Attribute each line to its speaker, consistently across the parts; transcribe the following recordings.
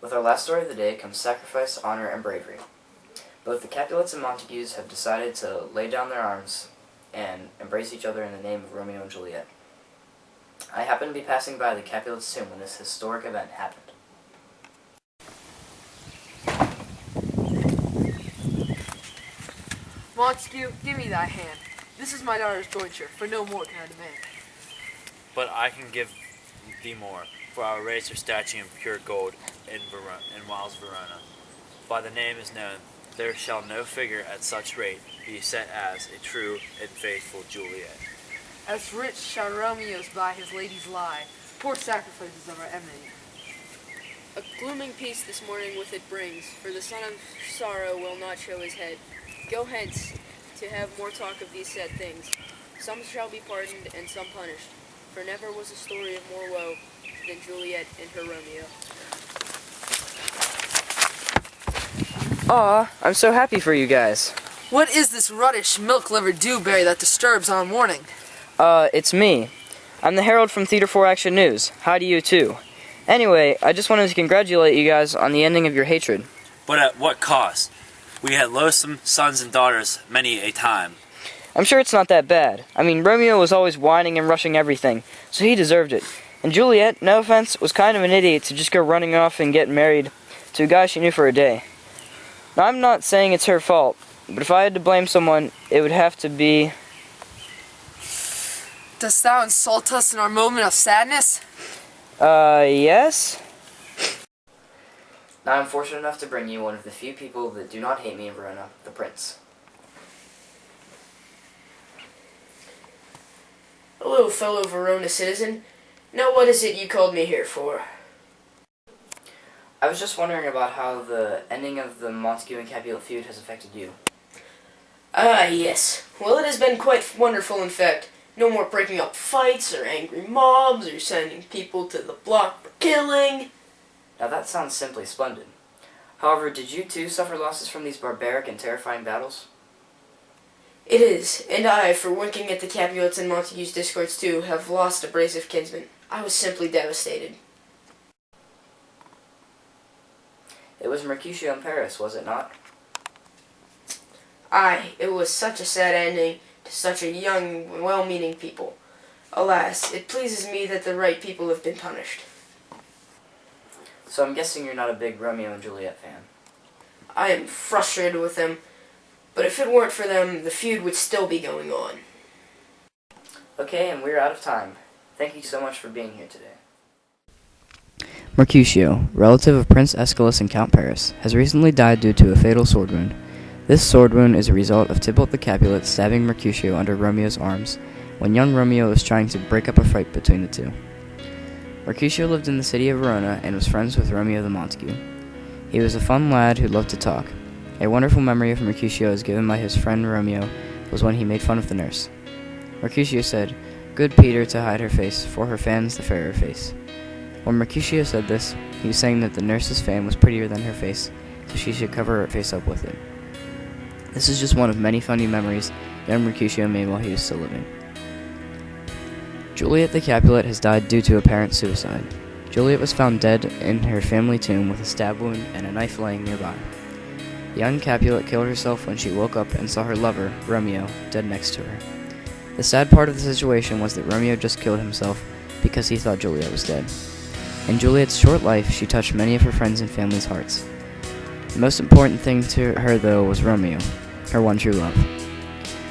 Speaker 1: With our last story of the day comes sacrifice, honor, and bravery. Both the Capulets and Montagues have decided to lay down their arms and embrace each other in the name of Romeo and Juliet. I happened to be passing by the Capulets' tomb when this historic event happened.
Speaker 2: Montague, give me thy hand. This is my daughter's jointure, for no more can I demand.
Speaker 3: But I can give thee more, for I will raise her statue in pure gold in Wiles Verona. By the name is known, there shall no figure at such rate be set as a true and faithful Juliet.
Speaker 2: As rich shall Romeo's by his ladies lie, poor sacrifices of our enemy.
Speaker 4: A glooming peace this morning with it brings, for the son of sorrow will not show his head. Go hence, to have more talk of these sad things. Some shall be pardoned, and some punished, for never was a story of more woe than Juliet and her Romeo.
Speaker 1: Aw, I'm so happy for you guys.
Speaker 2: What is this ruddish, milk-livered dewberry that disturbs our morning?
Speaker 1: It's me. I'm the Herald from Theater 4 Action News. Hi to you, too. Anyway, I just wanted to congratulate you guys on the ending of your hatred.
Speaker 3: But at what cost? We had loathsome sons and daughters many a time.
Speaker 1: I'm sure it's not that bad. I mean, Romeo was always whining and rushing everything, so he deserved it. And Juliet, no offense, was kind of an idiot to just go running off and get married to a guy she knew for a day. Now, I'm not saying it's her fault, but if I had to blame someone, it would have to be...
Speaker 2: Dost thou insult us in our moment of sadness?
Speaker 1: Yes? Now I'm fortunate enough to bring you one of the few people that do not hate me in Verona, the Prince.
Speaker 4: Hello, fellow Verona citizen. Now what is it you called me here for?
Speaker 1: I was just wondering about how the ending of the Montague and Capulet feud has affected you.
Speaker 4: Ah, yes. Well, it has been quite wonderful, in fact. No more breaking up fights, or angry mobs, or sending people to the block for killing.
Speaker 1: Now that sounds simply splendid. However, did you too suffer losses from these barbaric and terrifying battles?
Speaker 4: It is, and I, for winking at the Capulets and Montagues' discords too, have lost a brave kinsman. I was simply devastated.
Speaker 1: It was Mercutio in Paris, was it not?
Speaker 4: Aye, it was such a sad ending to such a young, well-meaning people. Alas, it pleases me that the right people have been punished.
Speaker 1: So I'm guessing you're not a big Romeo and Juliet fan.
Speaker 4: I am frustrated with them, but if it weren't for them, the feud would still be going on.
Speaker 1: Okay, and we're out of time. Thank you so much for being here today. Mercutio, relative of Prince Aeschylus and Count Paris, has recently died due to a fatal sword wound. This sword wound is a result of Tybalt the Capulet stabbing Mercutio under Romeo's arms when young Romeo was trying to break up a fight between the two. Mercutio lived in the city of Verona and was friends with Romeo the Montague. He was a fun lad who loved to talk. A wonderful memory of Mercutio is given by his friend Romeo was when he made fun of the nurse. Mercutio said, "Good Peter to hide her face, for her fan's the fairer face." When Mercutio said this, he was saying that the nurse's fan was prettier than her face, so she should cover her face up with it. This is just one of many funny memories young Mercutio made while he was still living. Juliet the Capulet has died due to apparent suicide. Juliet was found dead in her family tomb with a stab wound and a knife laying nearby. The young Capulet killed herself when she woke up and saw her lover, Romeo, dead next to her. The sad part of the situation was that Romeo just killed himself because he thought Juliet was dead. In Juliet's short life, she touched many of her friends' and family's hearts. The most important thing to her, though, was Romeo, her one true love.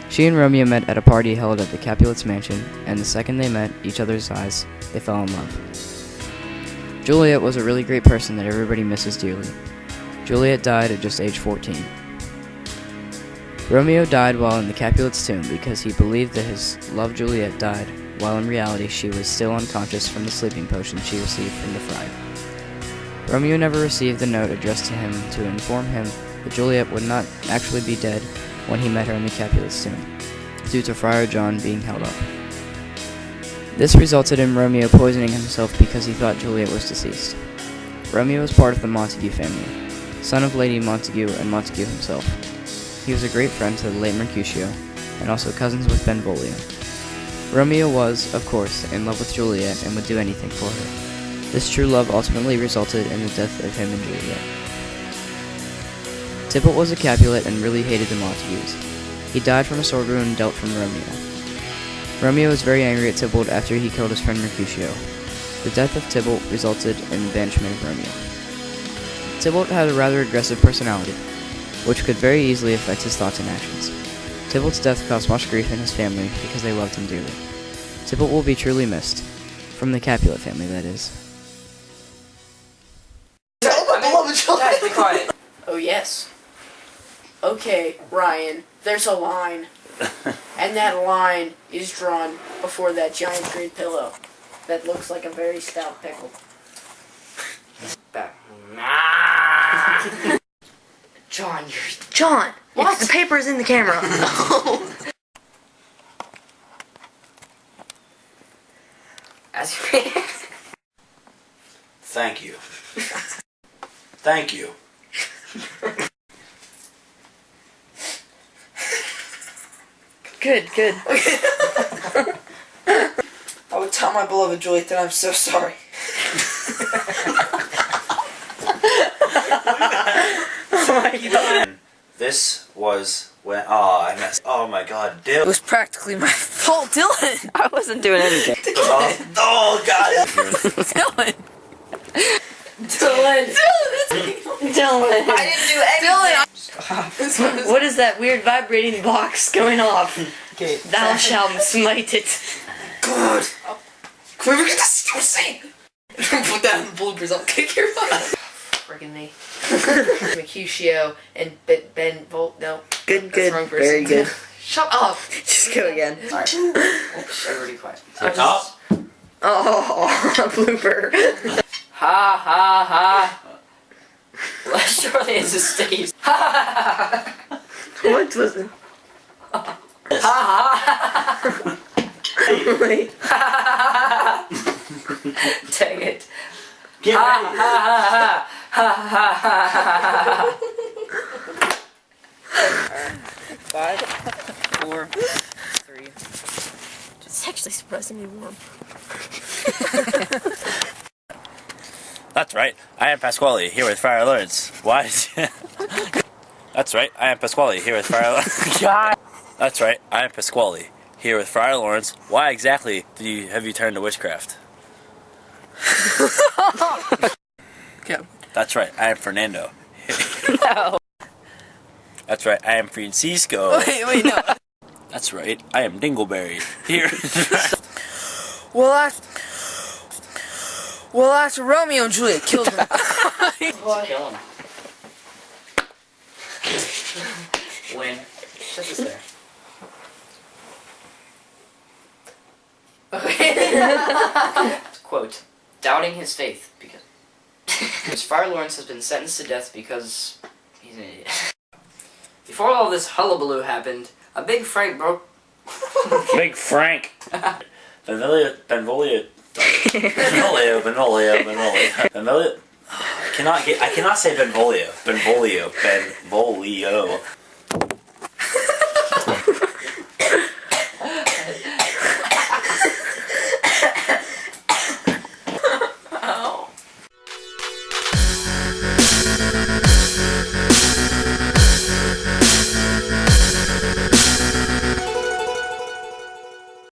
Speaker 1: She and Romeo met at a party held at the Capulets' mansion, and the second they met each other's eyes, they fell in love. Juliet was a really great person that everybody misses dearly. Juliet died at just age 14. Romeo died while in the Capulets' tomb because he believed that his love Juliet died, while in reality she was still unconscious from the sleeping potion she received from the friar. Romeo never received the note addressed to him to inform him that Juliet would not actually be dead when he met her in the Capulets' tomb, due to Friar John being held up. This resulted in Romeo poisoning himself because he thought Juliet was deceased. Romeo was part of the Montague family, son of Lady Montague and Montague himself. He was a great friend to the late Mercutio, and also cousins with Benvolio. Romeo was, of course, in love with Juliet and would do anything for her. This true love ultimately resulted in the death of him and Juliet. Tybalt was a Capulet and really hated the Montagues. He died from a sword wound dealt from Romeo. Romeo was very angry at Tybalt after he killed his friend Mercutio. The death of Tybalt resulted in the banishment of Romeo. Tybalt had a rather aggressive personality, which could very easily affect his thoughts and actions. Tybalt's death caused much grief in his family because they loved him dearly. Tybalt will be truly missed. From the Capulet family, that is.
Speaker 2: Guys, be quiet.
Speaker 4: Oh, yes. Okay, Ryan, there's a line. And that line is drawn before that giant green pillow that looks like a very stout pickle.
Speaker 2: Back.
Speaker 4: John, you're...
Speaker 2: John!
Speaker 4: What?
Speaker 2: The paper's in the camera. As you
Speaker 5: Thank you. Thank you.
Speaker 2: Good. I would tell my beloved Juliet that I'm so sorry. Oh my god.
Speaker 5: This was when. Oh, I messed. Oh my god,
Speaker 2: It
Speaker 5: Dylan.
Speaker 2: was practically my fault, Dylan.
Speaker 1: I wasn't doing anything.
Speaker 5: Oh god.
Speaker 2: Dylan.
Speaker 4: Dylan!
Speaker 2: Dylan. I didn't do anything. Dylan. What is that weird vibrating box going off?
Speaker 5: Okay.
Speaker 2: Thou shalt smite it. God. Can we get this scene? Put that in the bloopers. I'll kick your butt. Friggin' me. Mercutio and Ben Volt. No.
Speaker 1: Good,
Speaker 2: That's the wrong person.
Speaker 1: very good.
Speaker 2: Shut up.
Speaker 1: Just go again.
Speaker 2: Alright. Oops, everybody quiet.
Speaker 5: Up.
Speaker 2: Oh, blooper. Ha ha ha. Last Charlie is a stage. Ha ha ha.
Speaker 1: What was it?
Speaker 2: Ha ha.
Speaker 1: Wait.
Speaker 2: Dang it.
Speaker 5: Get
Speaker 2: Ha
Speaker 5: ready.
Speaker 2: ha ha ha ha ha. 5, 4, 3.
Speaker 4: It's actually surprisingly warm.
Speaker 3: That's right. I am Pasquale, here with Friar Lawrence. Why? That's right. I am Pasquale, here with Friar Lawrence. That's right. I am Pasquale, here with Friar Lawrence. Why exactly have you turned to witchcraft?
Speaker 2: Okay.
Speaker 3: That's right. I am Fernando.
Speaker 2: No.
Speaker 3: That's right. I am Francisco.
Speaker 2: Wait, no.
Speaker 3: That's right. I am Dingleberry, here.
Speaker 2: Well, after Romeo and Juliet killed him.
Speaker 1: Kill him. Win. Set this there. Quote, doubting his faith because Friar Lawrence has been sentenced to death because he's an idiot. Before all this hullabaloo happened, a big Frank broke...
Speaker 3: Big Frank. Benvolio. I cannot say Benvolio. Benvolio.